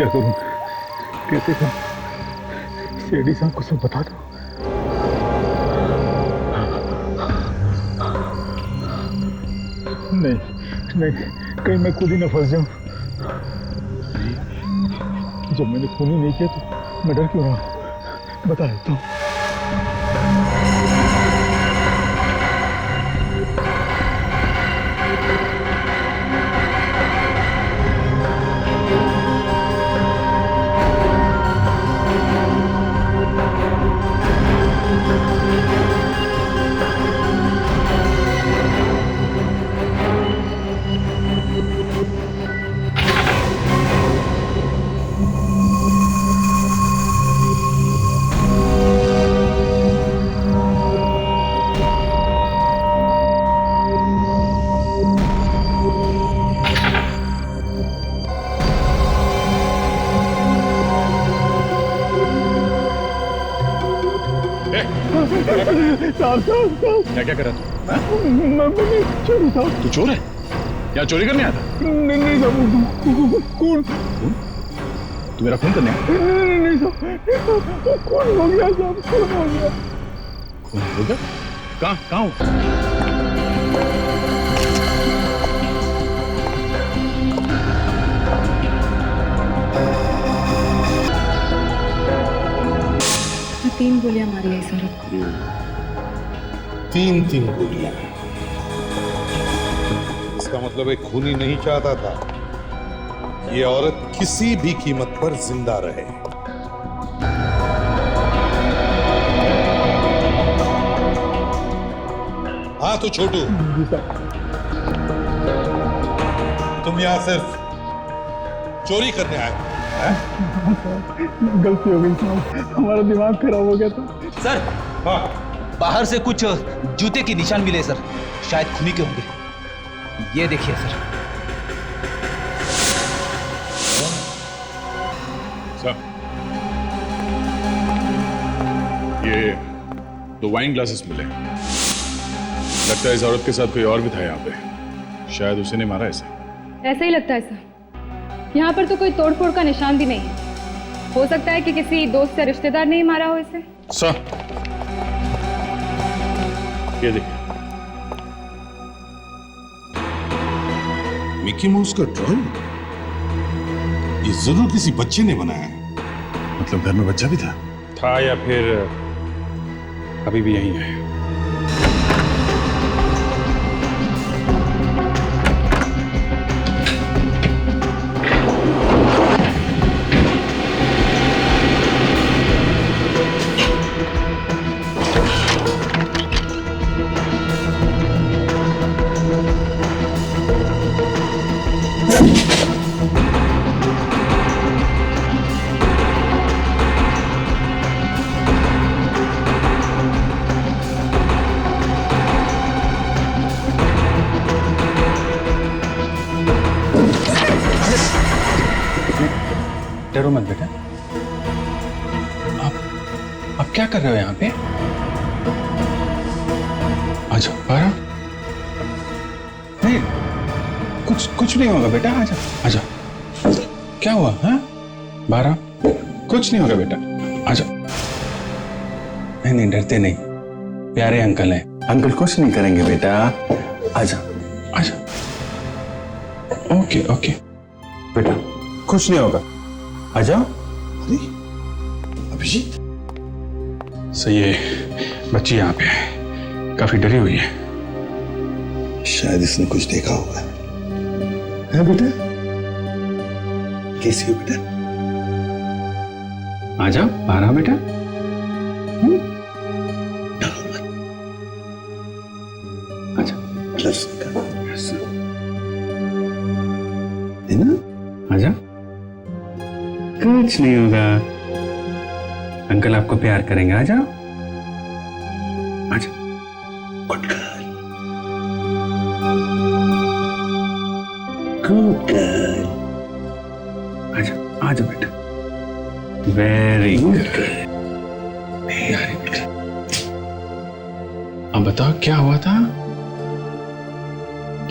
क्या करूं, कैसे करूं? सेठी साहब को सब बता दो। नहीं नहीं, कहीं मैं खुद ही न फंस जाऊं। जब मैंने खून ही नहीं किया तो मैं डर क्यों रहा हूं? बता देता हूं। क्या क्या करा तू? मैं चोरी था। तू चोर है? यहाँ चोरी करने आया था? नहीं साहब, खून। तू मेरा खून करने आया? नहीं साहब, खून हो गया साहब, खून हो गया। खून हो गया? कहाँ हो? तीन गोलियां मारी है इस औरत को। तीन गोलियां। इसका मतलब एक खूनी नहीं चाहता था ये औरत किसी भी कीमत पर जिंदा रहे। हाँ तो छोटू, तुम यहां सिर्फ चोरी करने आए हो? गलती हो गई साहब, हमारा दिमाग खराब हो गया था। सर, हाँ। बाहर से कुछ जूते के निशान मिले सर, शायद खूनी के होंगे। ये देखिए सर। सर, ये 2 वाइन ग्लासेस मिले। लगता है इस औरत के साथ कोई और भी था यहाँ पे। शायद उसी ने मारा इसे। ऐसा ही लगता है सर। यहाँ पर तो कोई तोड़फोड़ का निशान भी नहीं है। हो सकता है कि किसी दोस्त या रिश्तेदार ने ही मारा हो इसे। सर, ये देखिए। मिकी माउस का ड्राइंग? ये जरूर किसी बच्चे ने बनाया है। मतलब घर में बच्चा भी था या फिर अभी भी यहीं है? डरो मत बेटा। आप क्या कर रहे हो यहाँ पे? आजा बारा। नहीं, कुछ नहीं होगा बेटा, आजा आजा। क्या हुआ? हाँ बारा, कुछ नहीं होगा बेटा, आजा। नहीं डरते नहीं, प्यारे अंकल हैं। अंकल कुछ नहीं करेंगे बेटा, आजा आजा। ओके ओके बेटा, कुछ नहीं होगा, आ जाओ। अरे अभिजीत, सही है, बच्ची यहाँ पे है, काफी डरी हुई है। शायद इसने कुछ देखा होगा। है बेटा? कैसी हो बेटा? आ जाओ बारा बेटा। डरो मत। अच्छा प्लस है ना? आ जाओ, कुछ नहीं होगा, अंकल आपको प्यार करेंगे। आ जाओ आ जाओ। Good girl, good girl. आ जाओ आ जाओ बेटा, वेरी गुड। बेटा, अब बताओ क्या हुआ था?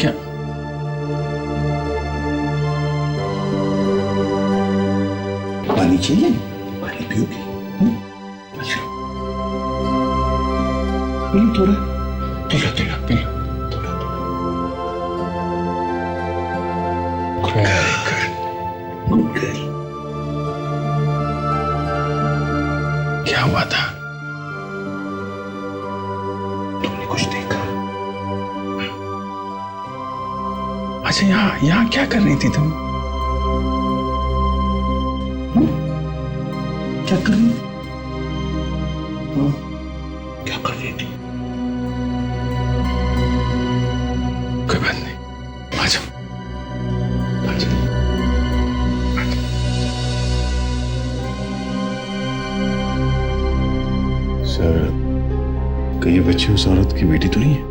क्या? पानी चाहिए? पानी पियोगी? अच्छा थोड़ा पी लो थोड़ा। Good girl. क्या हुआ था? तुमने कुछ देखा? अच्छा यहाँ क्या कर रही थी तुम? क्या कर रही? क्या कर रही थी? कोई बात नहीं, आ जाओ। सर, कहीं ये बच्ची उस औरत की बेटी तो नहीं है?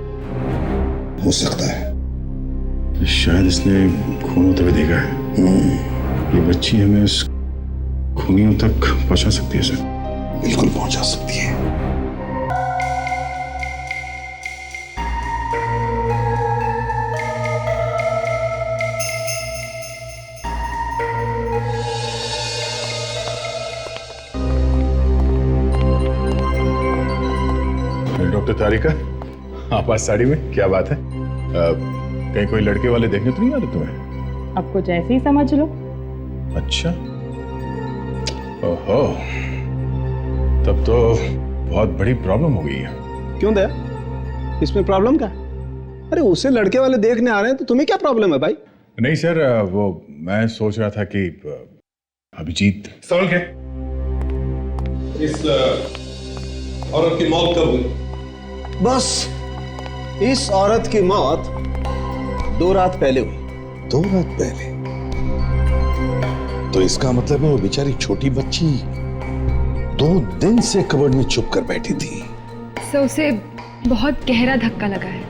हो सकता है। शायद इसने खून होते हुए देखा है। ये बच्ची हमें उस खूनियों तक पहुंचा सकती है सर। बिल्कुल पहुंचा सकती है। डॉक्टर तारिका, आप आज साड़ी में, क्या बात है? कहीं कोई लड़के वाले देखने तो नहीं आ रहे तुम्हें? आपको जैसे ही समझ लो। अच्छा, ओहो, तब तो बहुत बड़ी प्रॉब्लम हो गई है। क्यों दया, इसमें प्रॉब्लम क्या? अरे उसे लड़के वाले देखने आ रहे हैं तो तुम्हें क्या प्रॉब्लम है भाई? नहीं सर, वो मैं सोच रहा था कि अभिजीत। समझ गए? इस औरत की मौत कब हुई? बस इस औरत की मौत 2 रात पहले हुई। 2 रात पहले? तो इसका मतलब है वो बेचारी छोटी बच्ची 2 दिन से कबर्ड में छुप कर बैठी थी। सो उसे बहुत गहरा धक्का लगा है,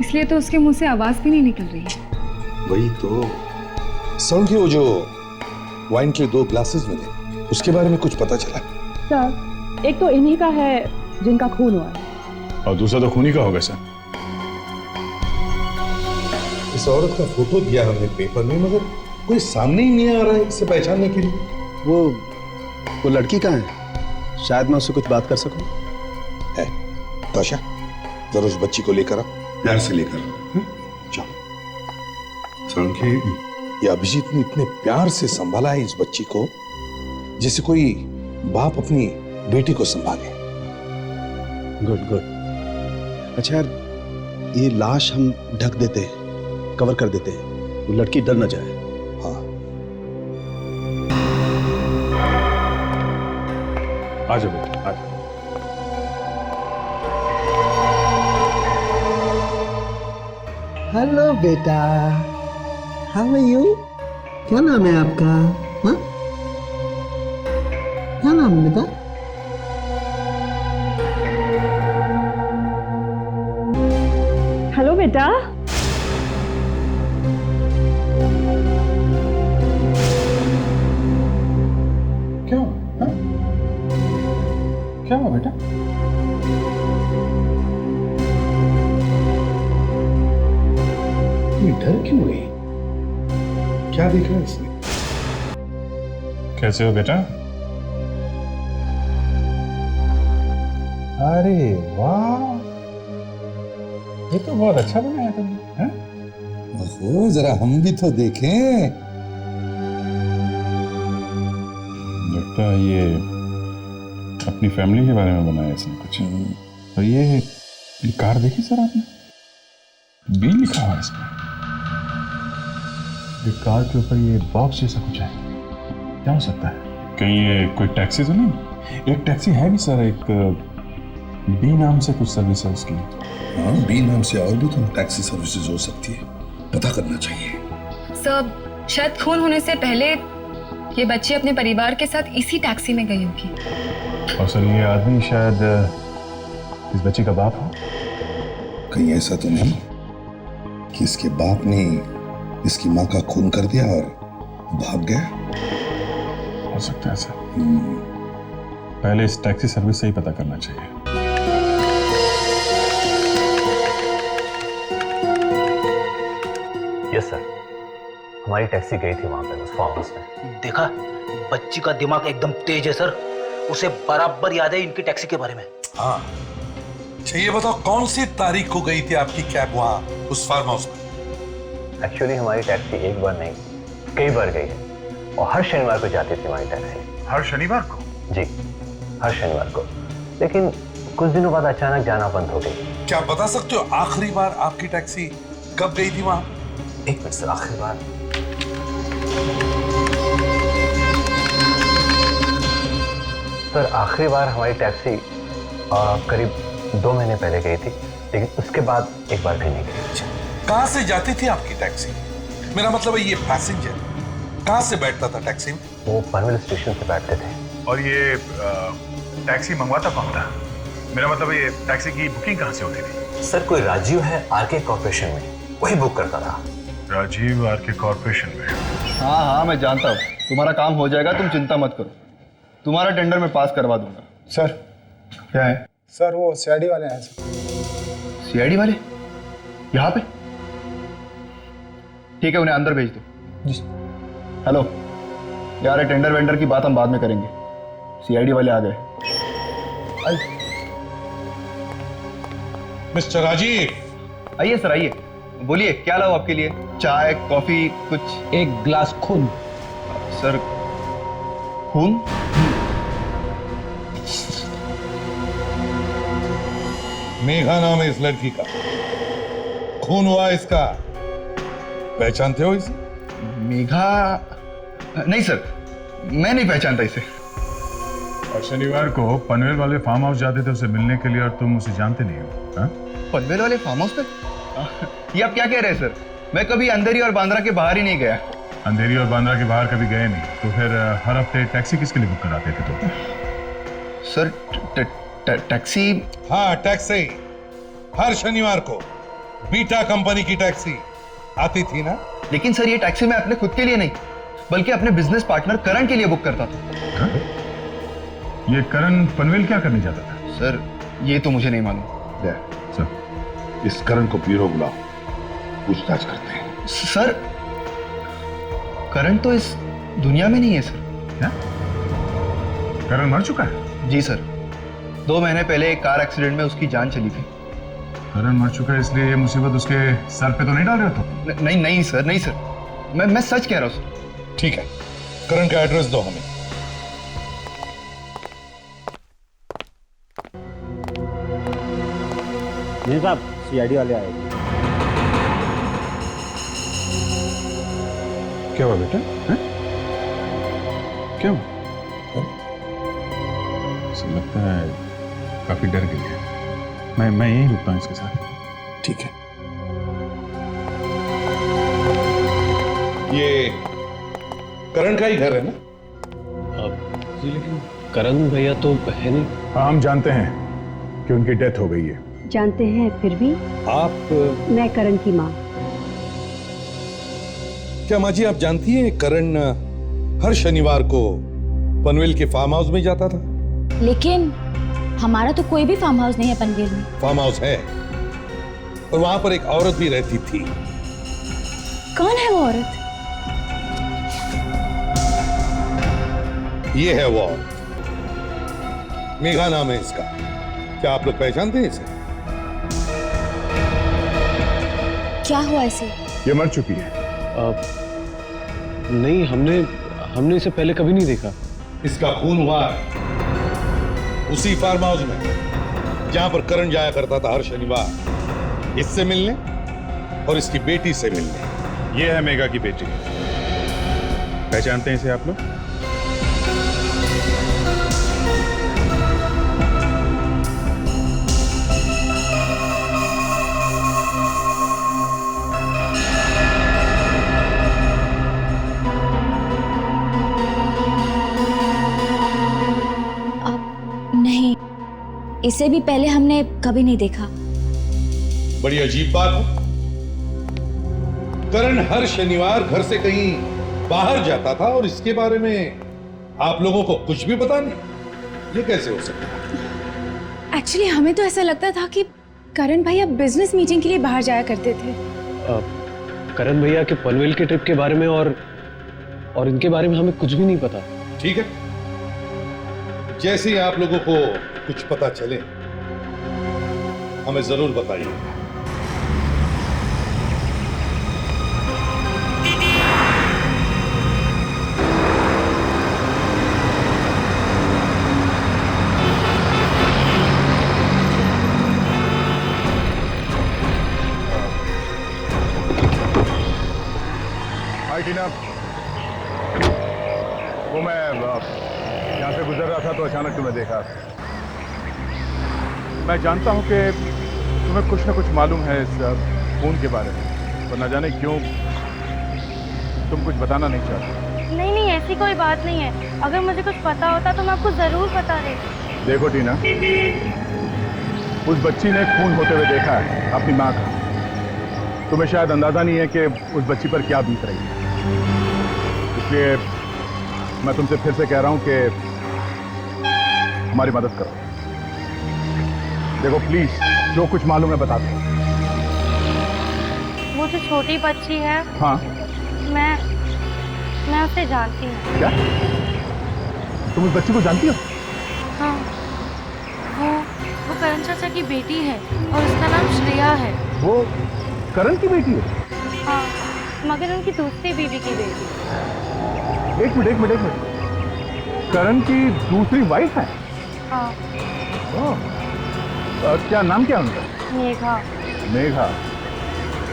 इसलिए तो उसके मुंह से आवाज भी नहीं निकल रही है। वही तो। समझ वो जो वाइन के 2 ग्लासेस मिले, उसके बारे में कुछ पता चला? सर, एक तो इन्हीं का है जिनका खून हुआ है, और दूसरा तो खूनी का होगा सर। इस औरत का फोटो दिया हमने पेपर में, मगर कोई सामने ही नहीं आ रहा है इसे पहचानने के लिए। वो लड़की कहाँ है? शायद मैं उससे कुछ बात कर सकूं। है ताशा, जरा उस बच्ची को लेकर आओ, प्यार से लेकर आओ। जाओ। समझे, ये अभिजीत ने इतने प्यार से संभाला है इस बच्ची को, जैसे कोई बाप अपनी बेटी को संभाले। Good good. अच्छा यार, ये लाश हम ढक देते हैं, कवर कर देते हैं, वो लड़की डर न जाए। हाँ, आ जाओ बेटा, आ जाओ। हेलो बेटा, हाउ आर यू? क्या नाम है आपका? हाँ, क्या नाम है बेटा? हेलो बेटा। क्या हुआ? हाँ? क्या हुआ बेटा? ये डर क्यों गई? क्या देखा इसने? कैसे हो बेटा? अरे वाह, ये तो बहुत अच्छा बनाया तुमने। हैं? ओहो, जरा हम भी तो देखें। लगता है ये अपनी फैमिली के बारे में बनाया इसने कुछ। और ये कार देखी सर आपने? बी लिखा हुआ है इसमें। ये कार के ऊपर ये बॉक्स जैसा कुछ है, क्या हो सकता है? कहीं ये कोई टैक्सी तो नहीं? एक टैक्सी है भी सर, एक बी नाम से कुछ सर्विस है उसकी। हाँ, बी नाम से और भी तो टैक्सी सर्विसेज हो सकती है, पता करना चाहिए। सर, शायद खून होने से पहले ये बच्ची अपने परिवार के साथ इसी टैक्सी में गई होगी। और सर, ये आदमी शायद इस बच्ची का बाप हो। कहीं ऐसा तो नहीं कि इसके बाप ने इसकी माँ का खून कर दिया और भाग गया? हो सकता है सर। पहले इस टैक्सी सर्विस से ही पता करना चाहिए। Yes sir. हमारी टैक्सी गई थी वहां पे उस फार्म हाउस में। देखा, बच्ची का दिमाग एकदम तेज है सर, उसे बराबर याद है इनकी टैक्सी के बारे में। हाँ, अच्छा ये बताओ कौन सी तारीख को गई थी आपकी कैब वहां उस फार्म हाउस में? एक्चुअली हमारी टैक्सी एक बार नहीं कई बार गई है और हर शनिवार को जाती थी हमारी टैक्सी। हर शनिवार को? जी, हर शनिवार को, लेकिन कुछ दिनों बाद अचानक जाना बंद हो गई। क्या बता सकते हो आखिरी बार आपकी टैक्सी कब गई थी वहां? एक मिनट सर, आखिरी बार सर, आखिरी बार हमारी टैक्सी करीब 2 महीने पहले गई थी, लेकिन उसके बाद एक बार भी नहीं गई। कहां से जाती थी आपकी टैक्सी? मेरा मतलब है ये पैसेंजर कहां से बैठता था टैक्सी में? वो पनवेल स्टेशन से बैठते थे। और ये टैक्सी मंगवाता कौन था? मेरा मतलब ये टैक्सी की बुकिंग कहाँ से होती थी? सर, कोई राजीव है आरके कॉर्पोरेशन में, वही बुक करता था। राजीव आरके कॉर्पोरेशन में? हाँ हाँ मैं जानता हूँ, तुम्हारा काम हो जाएगा, तुम चिंता मत करो, तुम्हारा टेंडर मैं पास करवा दूंगा। सर क्या है? सर वो सीआईडी वाले हैं सर। सीआईडी वाले यहाँ पे? ठीक है, उन्हें अंदर भेज दो। जी। हेलो यार, ये टेंडर वेंडर की बात हम बाद में करेंगे, सीआईडी वाले आ गए। मिस्टर राजीव। आइए सर, आइए, बोलिए क्या लाऊं आपके लिए? चाय, कॉफी, कुछ? एक ग्लास खून। सर, खून? मेघा नाम है इस लड़की का, खून हुआ इसका, पहचानते हो इसे? मेघा? नहीं सर, मैं नहीं पहचानता इसे। और शनिवार को पनवेल वाले फार्म हाउस जाते थे उसे मिलने के लिए, और तुम उसे जानते नहीं हो? हाँ? पनवेल वाले फार्म हाउस पे? ये आप क्या कह रहे हैं सर? मैं कभी अंधेरी और बांद्रा के बाहर ही नहीं गया। अंधेरी और बांद्रा के बाहर कभी गए नहीं, तो फिर हर हफ्ते टैक्सी किसके लिए बुक कराते थे तुम? Sir taxi? हाँ टैक्सी, हर शनिवार को बीटा कंपनी की टैक्सी आती थी ना? लेकिन सर ये टैक्सी मैं अपने खुद के लिए नहीं, बल्कि अपने बिजनेस पार्टनर करण के लिए बुक करता था। हाँ? ये करण पनवेल क्या करने जाता था? सर ये तो मुझे नहीं मालूम। सर, इस करण को ब्यूरो बुलाओ, पूछताछ करते हैं। सर करण तो इस दुनिया में नहीं है सर। क्या? करण मर चुका है? जी सर, 2 महीने पहले एक कार एक्सीडेंट में उसकी जान चली थी। करण मर चुका है, इसलिए ये मुसीबत उसके सर पे तो नहीं डाल रहे हो तुम? नहीं सर, नहीं सर, मैं सच कह रहा हूँ सर। ठीक है, करण का एड्रेस दो हमें। जी साहब, सीआईडी वाले आए। क्या हुआ बेटा? है? क्या हुआ? ऐसा लगता है काफी डर गई है। मैं यहीं रुकता हूँ इसके साथ। ठीक है। ये करण का ही घर है ना? जी, लेकिन करण भैया तो है नहीं। हाँ, हम जानते हैं कि उनकी डेथ हो गई है। जानते हैं, फिर भी आप? मैं करण की माँ। क्या माँ जी आप जानती हैं करण हर शनिवार को पनवेल के फार्म हाउस में जाता था? लेकिन हमारा तो कोई भी फार्म हाउस नहीं है पनवेल में। फार्म हाउस है, और वहां पर एक औरत भी रहती थी। कौन है वो औरत? ये है वो औरत, मेघा नाम है इसका। क्या आप लोग पहचानते हैं इसे? क्या हुआ इसे? ये मर चुकी है। नहीं, हमने इसे पहले कभी नहीं देखा। इसका खून हुआ है उसी फार्म हाउस में जहां पर करण जाया करता था हर शनिवार, इससे मिलने और इसकी बेटी से मिलने। ये है मेघा की बेटी। पहचानते हैं इसे आप लोग? नहीं, इसे भी पहले हमने कभी नहीं देखा। बड़ी अजीब बात है, करण हर शनिवार घर से कहीं बाहर जाता था और इसके बारे में आप लोगों को कुछ भी पता नहीं। ये कैसे हो सकता है? एक्चुअली हमें तो ऐसा लगता था कि करण भैया बिजनेस मीटिंग के लिए बाहर जाया करते थे। करण भैया के पनवेल के ट्रिप के बारे में और इनके बारे में हमें कुछ भी नहीं पता। ठीक है, जैसे ही आप लोगों को कुछ पता चले हमें जरूर बताइए। हाय टीना, वो मैं यहाँ से गुजर रहा था तो अचानक तुम्हें देखा। मैं जानता हूँ कि तुम्हें कुछ ना कुछ मालूम है इस खून के बारे में, पर न जाने क्यों तुम कुछ बताना नहीं चाहते। नहीं नहीं, ऐसी कोई बात नहीं है। अगर मुझे कुछ पता होता तो मैं आपको जरूर बता देती। देखो टीना, उस बच्ची ने खून होते हुए देखा है अपनी माँ का। तुम्हें शायद अंदाजा नहीं है कि उस बच्ची पर क्या बीत रही है, इसलिए मैं तुमसे फिर से कह रहा हूं कि हमारी मदद करो। देखो प्लीज, जो कुछ मालूम है बता दो। वो जो छोटी बच्ची है, हाँ, मैं उसे जानती हूँ। क्या तुम उस बच्ची को जानती हो? हाँ, वो करण चाचा की बेटी है और उसका नाम श्रेया है। वो करण की बेटी है? हाँ, मगर उनकी दूसरी बीवी की बेटी। एक मिनट, करण की दूसरी वाइफ है? हाँ। क्या नाम क्या उनका? मेघा। मेघा।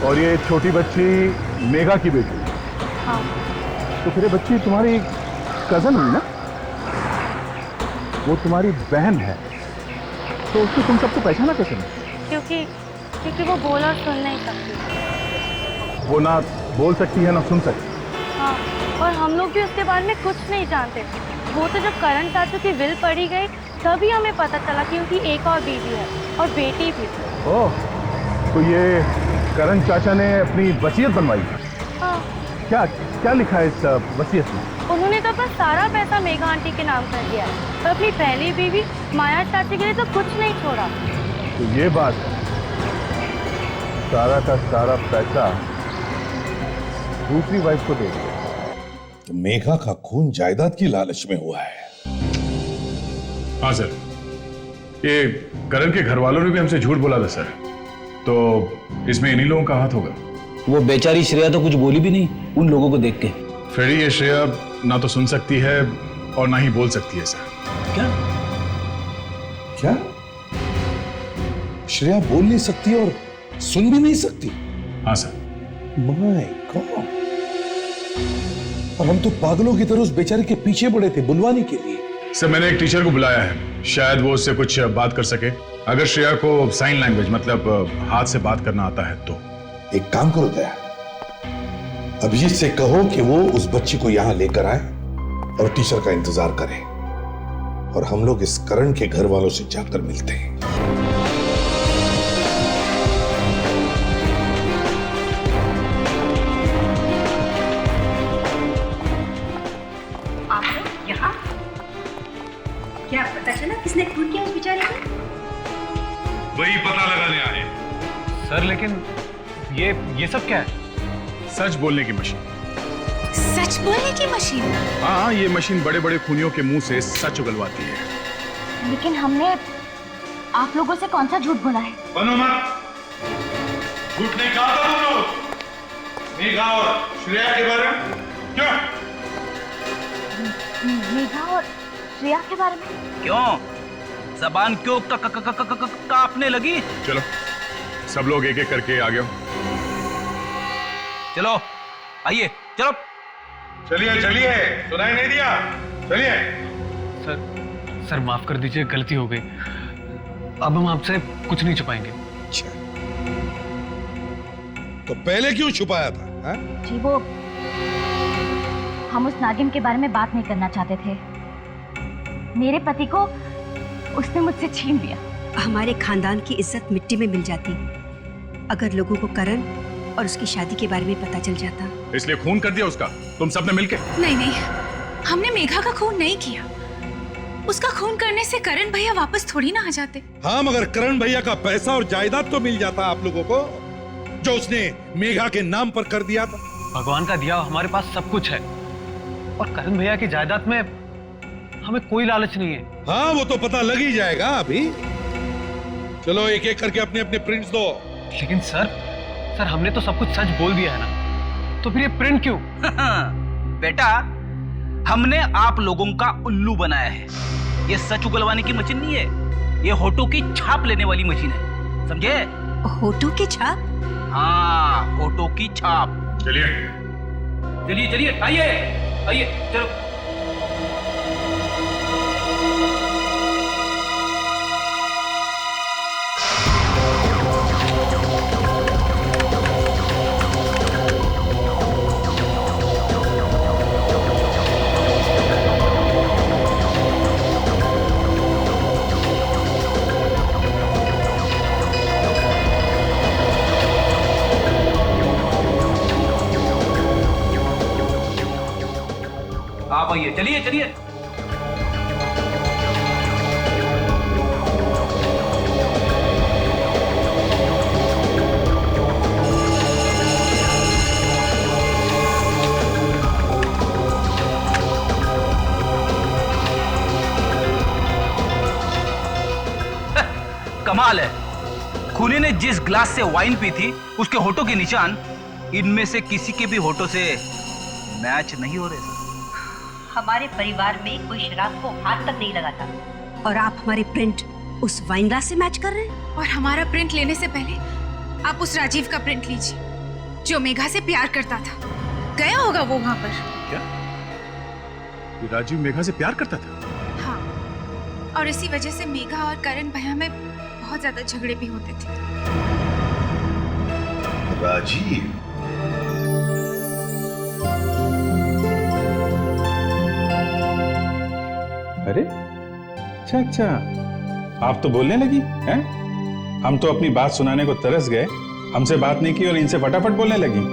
और ये छोटी बच्ची मेघा की बेटी? हाँ। तो फिर ये बच्ची तुम्हारी कजन हुई ना? वो तुम्हारी बहन है, तो उसको तुम सबको पहचाना कैसे नहीं? क्योंकि वो बोल और सुन नहीं सकती। वो ना बोल सकती है ना सुन सकती। हाँ, और हम लोग भी उसके बारे में कुछ नहीं जानते। वो तो जब करण चाचू की विल पड़ी गई तभी हमें पता चला कि उनकी एक और बीवी है और बेटी भी। ओह, तो ये करण चाचा ने अपनी वसीयत बनवाई? हाँ। क्या लिखा है इस वसीयत में? उन्होंने तो अपना सारा पैसा मेघा आंटी के नाम कर दिया है, तो अपनी पहली बीवी माया चाची के लिए तो कुछ नहीं छोड़ा। तो ये बात है, सारा का सारा पैसा दूसरी वाइफ को दे दिया। तो मेघा का खून जायदाद की लालच में हुआ है। हाँ सर, ये करण के घर वालों ने भी हमसे झूठ बोला था सर, तो इसमें इन्हीं लोगों का हाथ होगा। वो बेचारी श्रेया तो कुछ बोली भी नहीं उन लोगों को देख के। फ्रेडी, ये श्रेया ना तो सुन सकती है और ना ही बोल सकती है सर। क्या श्रेया बोल नहीं सकती और सुन भी नहीं सकती? हाँ सर। माय गॉड, और हम तो पागलों की तरह उस बेचारे के पीछे पड़े थे बुलवाने के लिए। सर, मैंने एक टीचर को बुलाया है, शायद वो उससे कुछ बात कर सके। अगर श्रेया को साइन लैंग्वेज मतलब हाथ से बात करना आता है तो। एक काम करो दया, अभिजीत से कहो कि वो उस बच्ची को यहां लेकर आए और टीचर का इंतजार करे, और हम लोग इस करण के घर वालों से जाकर मिलते हैं। आप लोग यहाँ? क्या पता चला किसने खून किया उस बेचारे को? वही पता लगाने आए। सर लेकिन ये सब क्या है? सच बोलने की मशीन। सच बोलने की मशीन? हाँ, ये मशीन बड़े बड़े खूनियों के मुंह से सच उगलवाती है। लेकिन हमने आप लोगों से कौन सा झूठ बोला है? बनो मत, झूठ नहीं कहा था तुम लोग मेघा और श्रेया के बारे में। क्यों? मेघा और श्रेया के बारे में? क्यों? जबान क्यों कांपने लगी? चलो सब लोग एक एक करके आ गए। चलो आइए, चलो चलिए चलिए, सुनाई नहीं दिया, चलिए। सर माफ कर दीजिए, गलती हो गई। अब हम आपसे कुछ नहीं छुपाएंगे। अच्छा, तो पहले क्यों छुपाया था? हा? जी वो हम उस नागिन के बारे में बात नहीं करना चाहते थे। मेरे पति को उसने मुझसे छीन लिया। हमारे खानदान की इज्जत मिट्टी में मिल जाती अगर लोगों को करण और उसकी शादी के बारे में पता चल जाता। इसलिए खून कर दिया उसका तुम सबने मिलके? नहीं, हमने मेघा का खून नहीं किया। उसका खून करने से करण भैया वापस थोड़ी ना आ जाते। हाँ, मगर करण भैया का पैसा और जायदाद तो मिल जाता आप लोगों को। जो उसने मेघा के नाम पर कर दिया था? भगवान का दिया हमारे पास सब कुछ है और करण भैया की जायदाद में हमें कोई लालच नहीं है। हाँ, वो तो पता लग ही जाएगा अभी। चलो एक एक करके अपने अपने प्रिंट्स दो। लेकिन सर हमने तो सब कुछ सच बोल दिया है ना, तो फिर ये प्रिंट क्यों? बेटा, हमने आप लोगों का उल्लू बनाया है। ये सच उगलवाने की मशीन नहीं है, ये होठों की छाप लेने वाली मशीन है, समझे? होठों की छाप? हाँ, होठों की छाप। चलिए चलिए चलिए, आइए चलो। आप आइए, चलिए चलिए। कमाल है, खूनी ने जिस ग्लास से वाइन पी थी उसके होठों के निशान इनमें से किसी के भी होठों से मैच नहीं हो रहे। हमारे परिवार में कोई शराब को हाथ तक नहीं लगा था और आप हमारे प्रिंट उस वाइन ग्लास से मैच कर रहे हैं। और हमारा प्रिंट लेने से पहले आप उस राजीव का प्रिंट लीजिए जो मेघा से प्यार करता था। गया होगा वो वहां पर। क्या ये राजीव मेघा से प्यार करता था? हाँ, और इसी वजह से मेघा और करण भैया में बहुत ज्यादा झगड़े भी होते थे। राजीव? अरे अच्छा, आप तो बोलने लगी हैं? हम तो अपनी बात सुनाने को तरस गए, हमसे बात नहीं की और इनसे फटाफट बोलने लगी।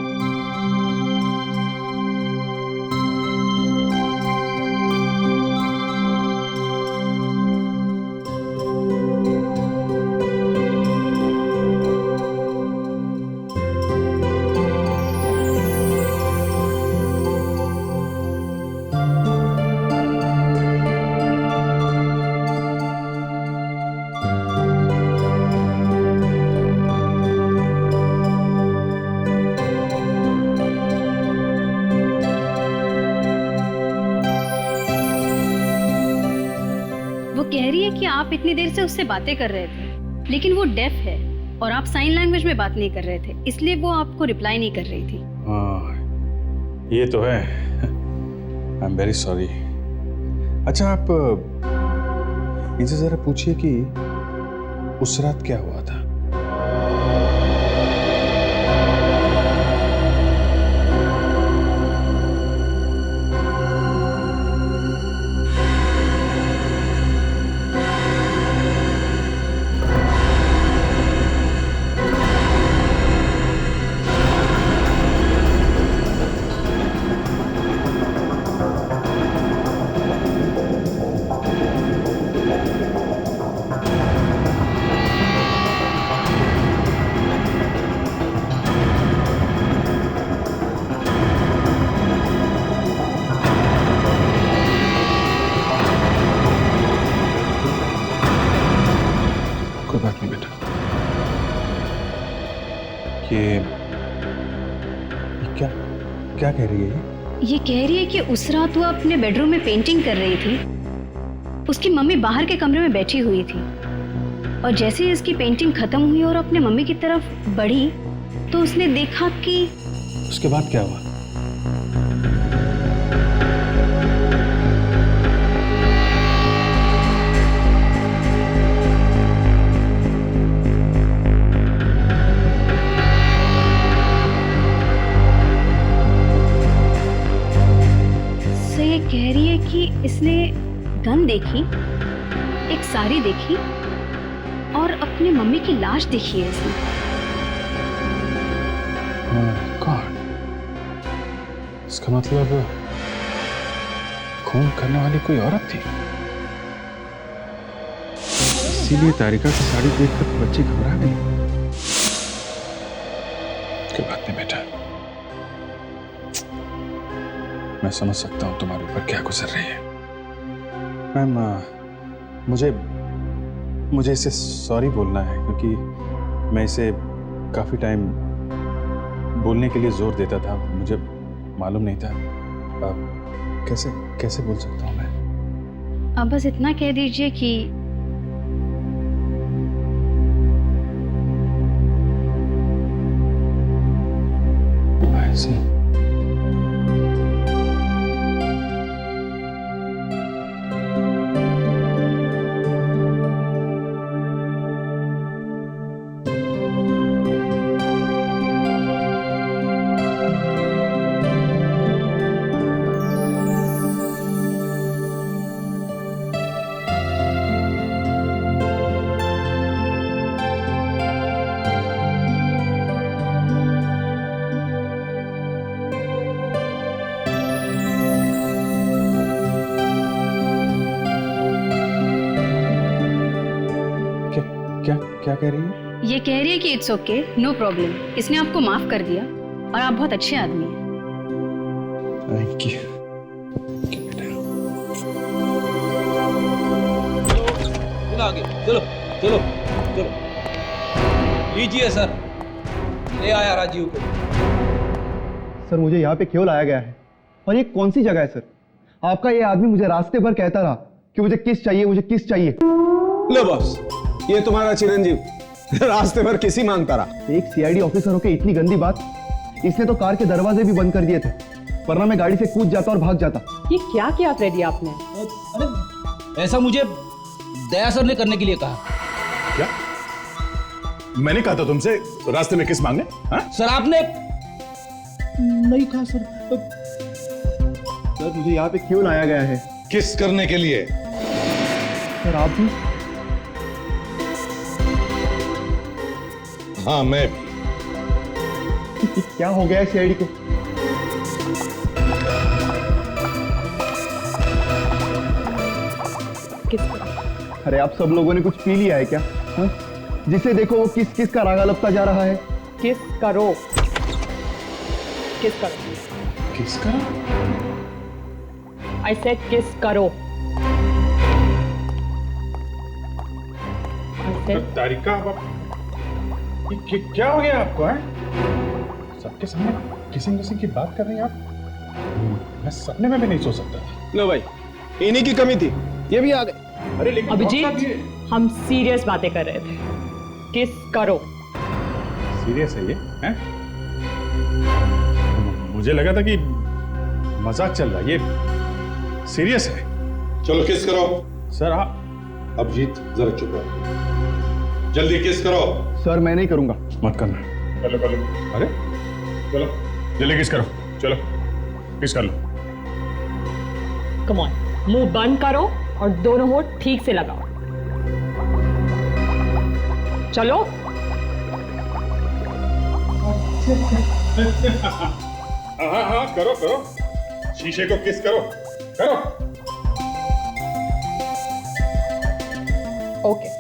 कह रही है कि आप इतनी देर से उससे बातें कर रहे थे, लेकिन वो डेफ है और आप साइन लैंग्वेज में बात नहीं कर रहे थे, इसलिए वो आपको रिप्लाई नहीं कर रही थी। हाँ, ये तो है। I am very sorry. अच्छा, आप इनसे जरा पूछिए कि उस रात क्या हुआ था। कोई बात नहीं बेटा। ये क्या कह रही है? ये कह रही है कि उस रात वो अपने बेडरूम में पेंटिंग कर रही थी। उसकी मम्मी बाहर के कमरे में बैठी हुई थी और जैसे ही इसकी पेंटिंग खत्म हुई और अपने मम्मी की तरफ बढ़ी तो उसने देखा कि उसके बाद क्या हुआ? कह रही है कि इसने गन देखी, एक साड़ी देखी और अपनी मम्मी की लाश देखी है इसने। गॉड, इसका मतलब खून करने वाली कोई औरत थी। इसीलिए तारिका की साड़ी देखकर बच्ची घबरा गई। नहीं बेटा, मैं समझ सकता हूं तुम्हारे ऊपर क्या गुजर रही है। मैम, मुझे इसे सॉरी बोलना है क्योंकि मैं इसे काफी टाइम बोलने के लिए जोर देता था, मुझे मालूम नहीं था। कैसे बोल सकता हूँ मैं? आप बस इतना कह दीजिए कि क्या कह रही है? ये कह रही है कि इट्स ओके, नो प्रॉब्लम, इसने आपको माफ कर दिया और आप बहुत अच्छे आदमी हैं। Thank you. आगे चलो चलो चलो, लीजिए सर, ले आया राजीव को। सर मुझे यहाँ पे क्यों लाया गया है और ये कौन सी जगह है सर? आपका ये आदमी मुझे रास्ते भर कहता रहा कि मुझे किस चाहिए। लो बॉस, ये तुम्हारा चिरंजीव रास्ते भर किसी मांगता रहा। एक सीआईडी ऑफिसर होके इतनी गंदी बात। इसने तो कार के दरवाजे भी बंद कर दिए थे, वरना मैं गाड़ी से कूद जाता और भाग जाता। ये क्या किया फ्रेडी आपने? अरे ऐसा मुझे दया सर ने करने के लिए कहा। क्या? मैंने कहा था तुमसे रास्ते में किस मांगने? हाँ? सर आपने नहीं कहा सर। सर मुझे यहाँ पे क्यों लाया गया है? किस करने के लिए? सर आप भी? हाँ मैं भी। क्या हो गया है सीआईडी को? अरे आप सब लोगों ने कुछ पी लिया है क्या? हा? जिसे देखो वो किस किस का रागा लगता जा रहा है। किस करो। आई सेड किस करो। तारिका, क्या हो गया आपको? है सबके सामने किसिंग की बात कर रही हैं आप? मैं सपने में भी नहीं सोच सकता था। लो भाई, इन्हीं की कमी थी, ये भी आ गए। अरे लेकिन अभिजीत, हम सीरियस बातें कर रहे थे। किस करो। सीरियस है ये? हैं? मुझे लगा था कि मजाक चल रहा है, ये सीरियस है। चलो किस करो। सर आप अभिजीत जरा चुप रहो, जल्दी किस करो। सर मैं नहीं करूंगा। मत करना। चलो अरे चलो जल्दी किस करो, चलो किस कर लो। कम ऑन, मुंह बंद करो और दोनों होंठ ठीक से लगाओ। चलो। हाँ करो, शीशे को किस करो। ओके।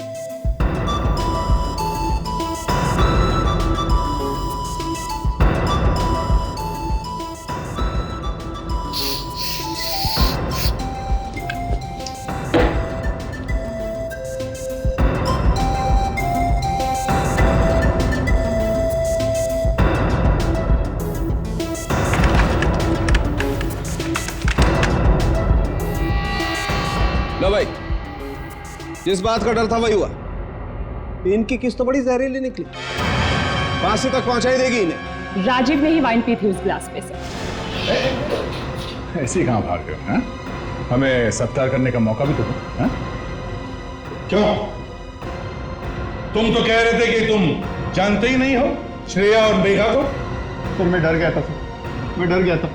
लो भाई, जिस बात का डर था वही हुआ। इनकी किस्त तो बड़ी जहरीली निकली, फांसी तक पहुंचा ही देगी इन्हें। राजीव ने ही वाइन पी थी उस ग्लास में से। ऐसे कहां भाग रहे हो? हमें सत्कार करने का मौका भी तो दो। क्यों? तुम तो कह रहे थे कि तुम जानते ही नहीं हो श्रेया और मेघा को। तो मैं डर गया था सर, मैं डर गया था।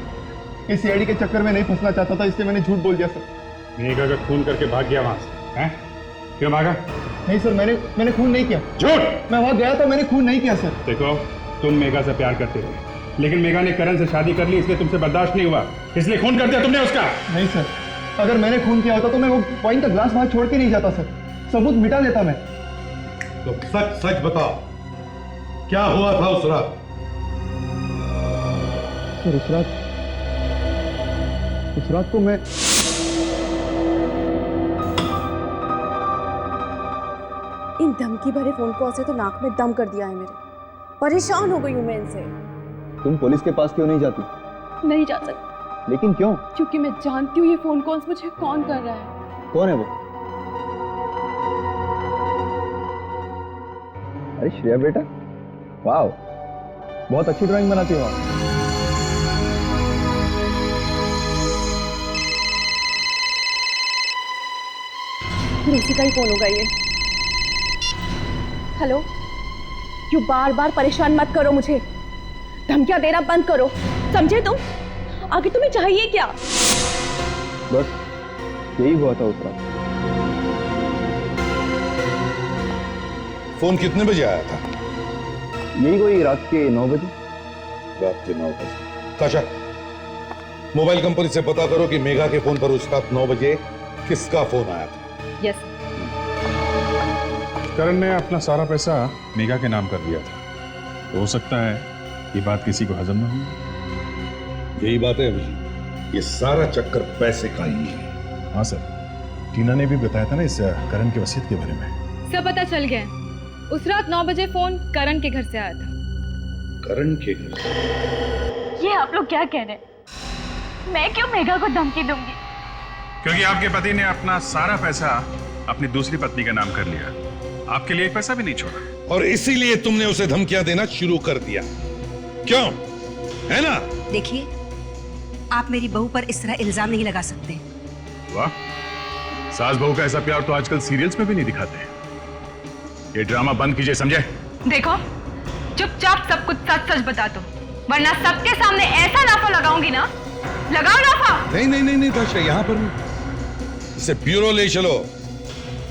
इस सीआईडी के चक्कर में नहीं फंसना चाहता था, इसलिए मैंने झूठ बोल दिया सर। मेघा का खून करके भाग गया वहां से? हैं? क्यों भागा? नहीं सर, मैंने खून नहीं किया। झूठ! मैं वहां गया था, मैंने खून नहीं किया सर। देखो, तुम मेघा से प्यार करते थे, लेकिन मेघा ने करण से शादी कर ली, इसलिए तुमसे बर्दाश्त नहीं हुआ, इसलिए खून कर दिया तुमने उसका। नहीं सर, अगर मैंने खून किया होता तो मैं वो वाइन का ग्लास वहां छोड़ के नहीं जाता सर, सबूत मिटा देता मैं। तो सच सच बताओ, क्या हुआ था उस रात? सर उस रात को मैं इन धमकी भरे फोन कॉल से तो नाक में दम कर दिया है मेरे। परेशान हो गई हूँ मैं इनसे। तुम पुलिस के पास क्यों नहीं जाती? नहीं जा सकती। लेकिन क्यों? क्योंकि मैं जानती हूँ ये फोन कॉल्स मुझे कौन कर रहा है। कौन है वो? अरे श्रेया बेटा, वाह, बहुत अच्छी ड्राइंग बनाती हो आप। रूसी का ही फोन होगा ये। हेलो, यू बार बार परेशान मत करो मुझे, धमकियां देना बंद करो, समझे तुम? आगे तुम्हें चाहिए क्या? बस यही हुआ था उस रात। फोन कितने बजे आया था? यही कोई रात के 9 बजे। रात के 9 बजे। ताशा, मोबाइल कंपनी से पता करो कि मेघा के फोन पर उस रात 9 बजे किसका फोन आया था। यस। करण ने अपना सारा पैसा मेघा के नाम कर दिया था, तो हो सकता है ये बात किसी को हजम न हो। यही बात है अभिजीत, ये सारा चक्कर पैसे का ही है। हाँ सर, टीना ने भी बताया था ना इस करण की वसीयत के बारे में। सब पता चल गया। उस रात 9 बजे फोन करण के घर से आया था। करण के घर से? ये आप लोग क्या कह रहे हैं? मैं क्यों मेघा को धमकी दूंगी? क्योंकि आपके पति ने अपना सारा पैसा अपनी दूसरी पत्नी का नाम कर लिया, आपके लिए एक पैसा भी नहीं छोड़ा। और इसीलिए तुमने उसे धमकियां देना शुरू कर दिया, क्यों? है ना? देखिए, आप मेरी बहू पर इस तरह इल्जाम नहीं लगा सकते। वाह, सास बहू का ऐसा प्यार तो आजकल सीरियल्स में भी नहीं दिखाते। ये ड्रामा बंद कीजिए, समझे? देखो, चुपचाप सब कुछ सच सच बता दो, वरना सबके सामने ऐसा लाफा लगाऊंगी ना। लगाओ लाफा। नहीं नहीं नहीं नहीं ताशा, यहां पर नहीं, इसे ब्यूरो ले चलो,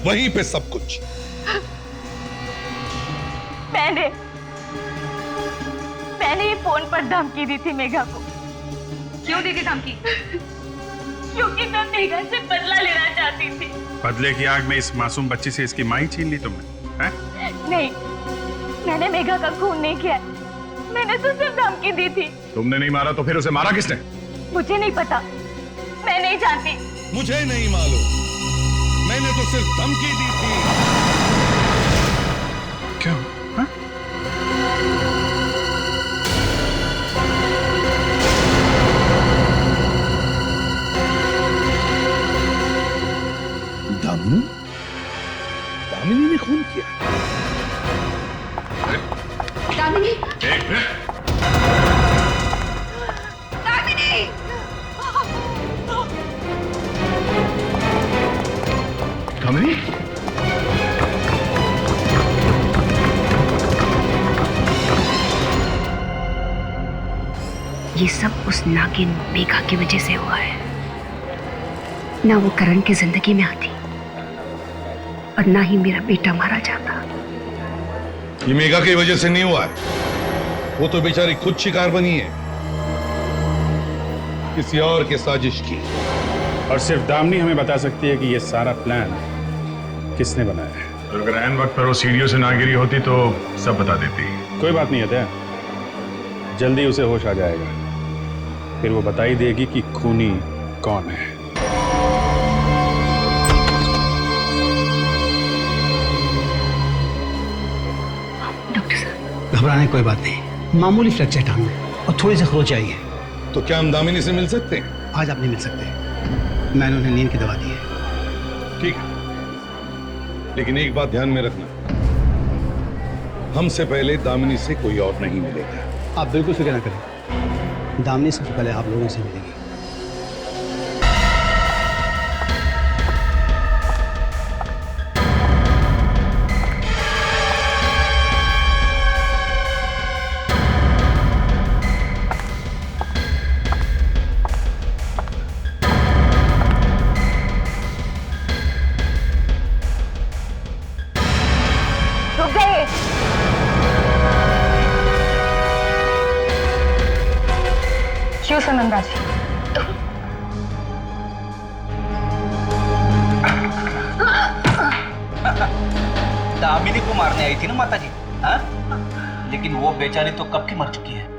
वहीं पे सब कुछ। मैंने ये फोन पर धमकी दी थी मेघा को। क्यों दी थी धमकी? क्योंकि मैं मेघा से बदला लेना चाहती थी। बदले की आग में इस मासूम बच्ची से इसकी मां ही छीन ली तुमने, हैं? नहीं, मैंने मेघा का खून नहीं किया, मैंने तो सिर्फ धमकी दी थी। तुमने नहीं मारा तो फिर उसे मारा किसने? मुझे नहीं पता, मैं नहीं जानती। मुझे नहीं मालूम, मैंने तो सिर्फ धमकी दी थी। क्यों? हाँ? दामिनी? दामिनी ने खून किया? दामिनी, एक मिनट। दामिनी! दामिनी? ये सब उस नागिन मेघा की वजह से हुआ है। ना वो करण की जिंदगी में आती और ना ही मेरा बेटा मारा जाता। ये मेघा की वजह से नहीं हुआ है, वो तो बेचारी खुद शिकार बनी है किसी और के साजिश की। और सिर्फ दामिनी हमें बता सकती है कि ये सारा प्लान किसने बनाया है। और अगर ऐन वक्त पर वो सीढ़ियों से ना गिरी होती तो सब बता देती। कोई बात नहीं है, जल्दी उसे होश आ जाएगा, फिर वो बता ही देगी कि खूनी कौन है। डॉक्टर साहब, घबराने की कोई बात नहीं, मामूली फ्रैक्चर टांग में और थोड़ी सी खरोच आई है। तो क्या हम दामिनी से मिल सकते हैं? आज आप नहीं मिल सकते, मैंने उन्हें नींद की दवा दी है। ठीक है, लेकिन एक बात ध्यान में रखना, हमसे पहले दामिनी से कोई और नहीं मिलेगा। आप बिल्कुल फिक्र ना करें, दामिनी सबसे पहले आप लोगों से मिलेगी। रुक गए। क्यों सुनंदा जी? दामिनी को मारने आई थी ना माता जी, हाँ? लेकिन वो बेचारी तो कब की मर चुकी है।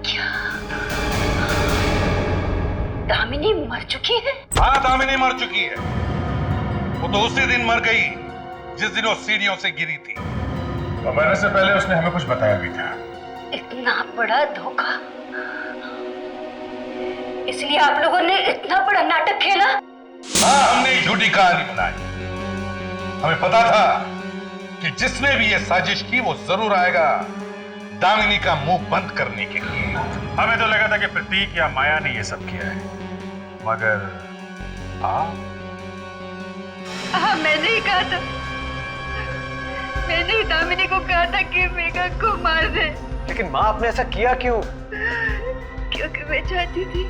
दामिनी मर चुकी है? हाँ, दामिनी मर चुकी है। वो तो उसी दिन मर गई जिस दिन वो सीढ़ियों से गिरी थी। और मरने से पहले उसने हमें कुछ बताया भी था। इतना बड़ा धोखा, इसलिए आप लोगों ने इतना बड़ा नाटक खेला? हाँ, हमने एक झूठी कहानी बनाई। हमें पता था कि जिसने भी ये साजिश की वो जरूर आएगा दामिनी का मुंह बंद करने के लिए। हमें तो लगा था कि प्रतीक या माया ने ये सब किया है, मगर मैंने ही कहा था, मैंने ही दामिनी को कहा था कि मेघा को मार दे। लेकिन माँ, आपने ऐसा किया क्यों? क्योंकि मैं चाहती थी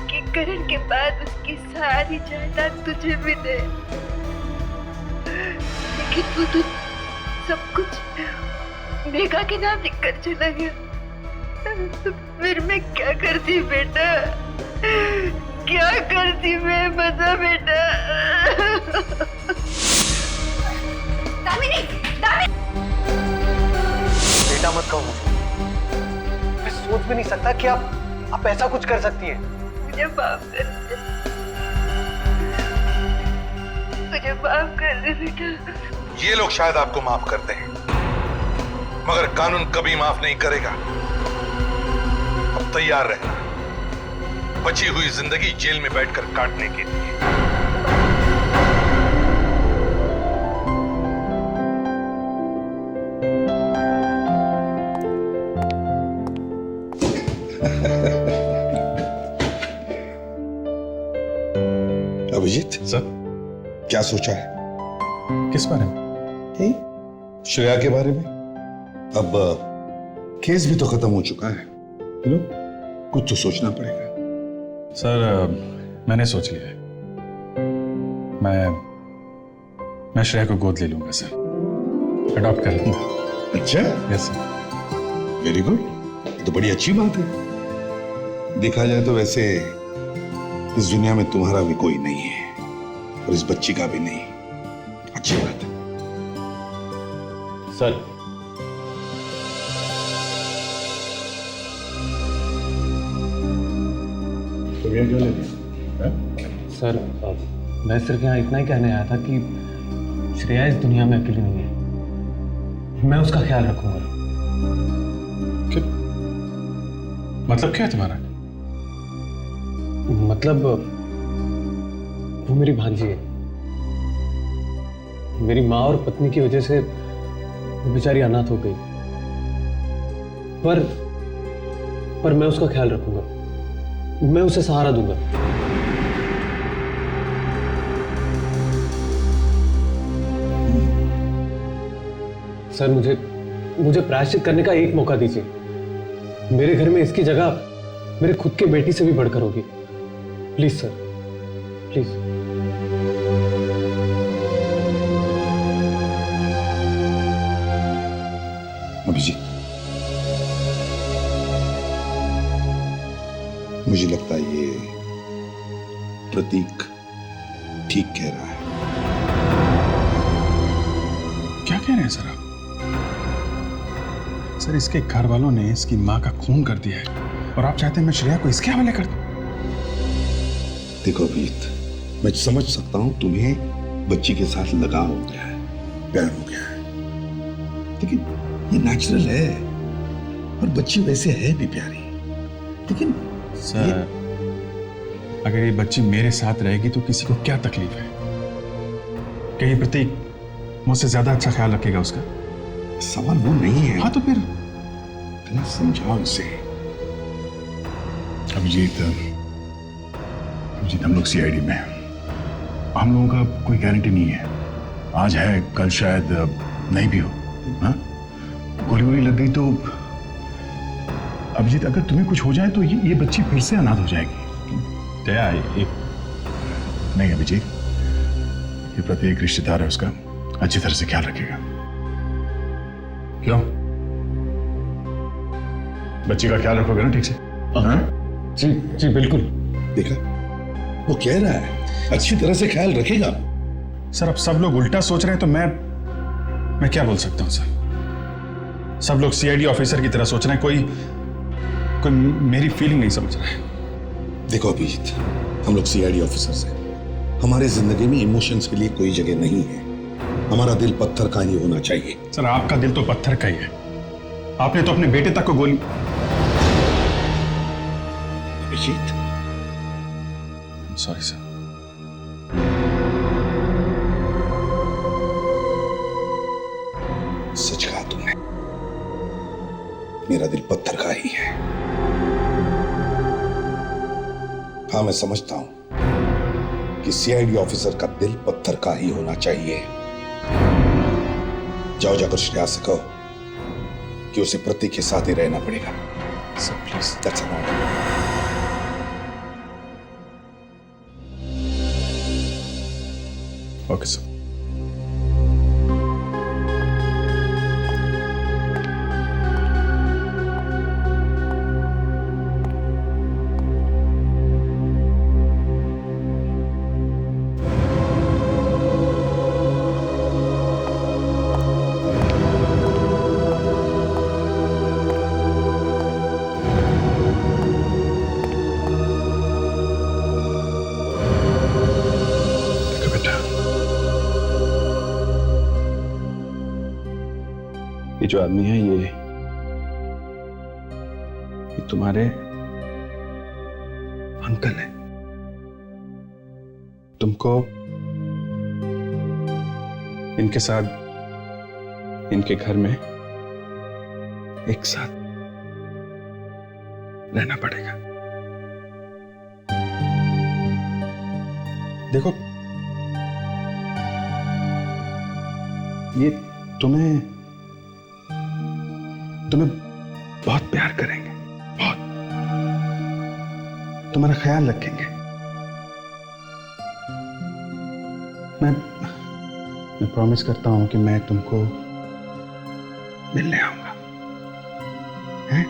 कि करण के बाद उसकी सारी जायदाद तुझे मिले, लेकिन वो तो सब कुछ मेघा के नाम लिखकर चला गया। फिर मैं क्या करती बेटा, क्या करती मैं, बता बेटा। दामिनी, दामिनी! बेटा मत कहो मुझे। मैं सोच भी नहीं सकता कि आप ऐसा कुछ कर सकती हैं। मुझे माफ कर दे, मुझे माफ कर दे बेटा। ये लोग शायद आपको माफ करते हैं, मगर कानून कभी माफ नहीं करेगा। अब तैयार रहना बची हुई जिंदगी जेल में बैठकर काटने के लिए। अभिजीत सर, क्या सोचा है? किस बारे में? श्रेया के बारे में। अब केस भी तो खत्म हो चुका है, कुछ तो सोचना पड़ेगा। सर, मैंने सोच लिया है। मैं श्रेया को गोद ले लूंगा सर, अडॉप्ट कर लूंगा। अच्छा, यस सर। वेरी गुड, तो बड़ी अच्छी बात है। देखा जाए तो वैसे इस दुनिया में तुम्हारा भी कोई नहीं है और इस बच्ची का भी नहीं। अच्छी बात है सर। सर, मैं सिर्फ यहाँ इतना ही कहने आया था कि श्रेया इस दुनिया में अकेली नहीं है। मैं उसका ख्याल रखूंगा। मतलब क्या है तुम्हारा? मतलब वो मेरी भांजी है। मेरी माँ और पत्नी की वजह से वो बेचारी अनाथ हो गई, पर मैं उसका ख्याल रखूंगा। मैं उसे सहारा दूंगा। सर, मुझे प्रायश्चित करने का एक मौका दीजिए। मेरे घर में इसकी जगह मेरे खुद के बेटी से भी बढ़कर होगी। Please sir, please. अभिजीत, मुझे लगता है ये प्रतीक ठीक कह रहा है। क्या कह रहे हैं सर आप? सर, इसके घर वालों ने इसकी मां का खून कर दिया है और आप चाहते हैं मैं श्रेया को इसके हवाले कर दूं? देखो अभिजीत, मैं समझ सकता हूं तुम्हें बच्ची के साथ लगाव हो गया है, प्यार हो गया है, लेकिन ये नेचुरल है और बच्ची वैसे है भी प्यारी। लेकिन सर, अगर ये बच्ची मेरे साथ रहेगी तो किसी को क्या तकलीफ है? कहीं प्रतीक मुझसे ज्यादा अच्छा ख्याल रखेगा उसका? सवाल वो नहीं है। हाँ, तो फिर समझाओ इसे। अभिजीत, हम लोग सीआईडी में हैं। हम लोगों का कोई गारंटी नहीं है। आज है, कल शायद नहीं भी हो। हाँ, गोली वोली लग गई तो अभिजीत, अगर तुम्हें कुछ हो जाए तो ये बच्ची फिर से अनाथ हो जाएगी। दया, नहीं अभिजीत, ये प्रत्येक रिश्तेदार है, उसका अच्छी तरह से ख्याल रखेगा। क्यों? बच्ची का ख्याल रखोगे ना ठीक से? हाँ? जी बिल्कुल। देखा, वो कह रहा है अच्छी तरह से ख्याल रखेगा। सर, अब सब लोग उल्टा सोच रहे हैं तो मैं क्या बोल सकता हूं सर? सब लोग सीआईडी ऑफिसर की तरह सोच रहे हैं, कोई मेरी फीलिंग नहीं समझ रहा है। देखो अभिजीत, हम लोग सीआईडी ऑफिसर्स हैं। हमारी जिंदगी में इमोशंस के लिए कोई जगह नहीं है। हमारा दिल पत्थर का ही होना चाहिए। सर आपका दिल तो पत्थर का ही है। आपने तो अपने बेटे तक को गोली। Abhijit, sorry sir. सच कहा तुमने, मेरा दिल पत्थर का ही है। हाँ, मैं समझता हूं कि सीआईडी ऑफिसर का दिल पत्थर का ही होना चाहिए। जाओ जाकर श्रेया से कहो कि उसे प्रतीक के साथ ही रहना पड़ेगा। Sir please. That's all. Okay sir. ये जो आदमी है ये तुम्हारे अंकल है। तुमको इनके साथ इनके घर में एक साथ रहना पड़ेगा। देखो, ये तुम्हें बहुत प्यार करेंगे, बहुत तुम्हारा ख्याल रखेंगे। मैं प्रॉमिस करता हूं कि मैं तुमको मिलने आऊंगा। हैं?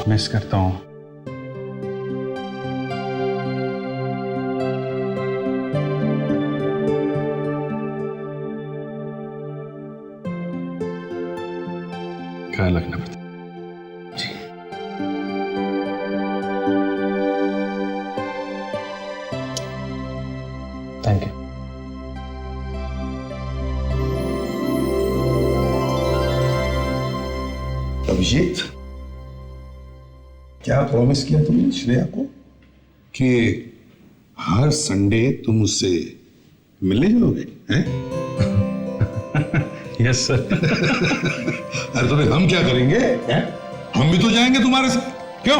मिस करता हूं। ख्याल रखना पड़ता जी। Thank you. अभिजीत, क्या प्रॉमिस किया तुमने श्रेया को कि हर संडे तुम उससे मिलने जाओगे? हैं? Yes sir. अरे तो हम क्या करेंगे? हैं? हम भी तो जाएंगे तुम्हारे साथ, क्यों?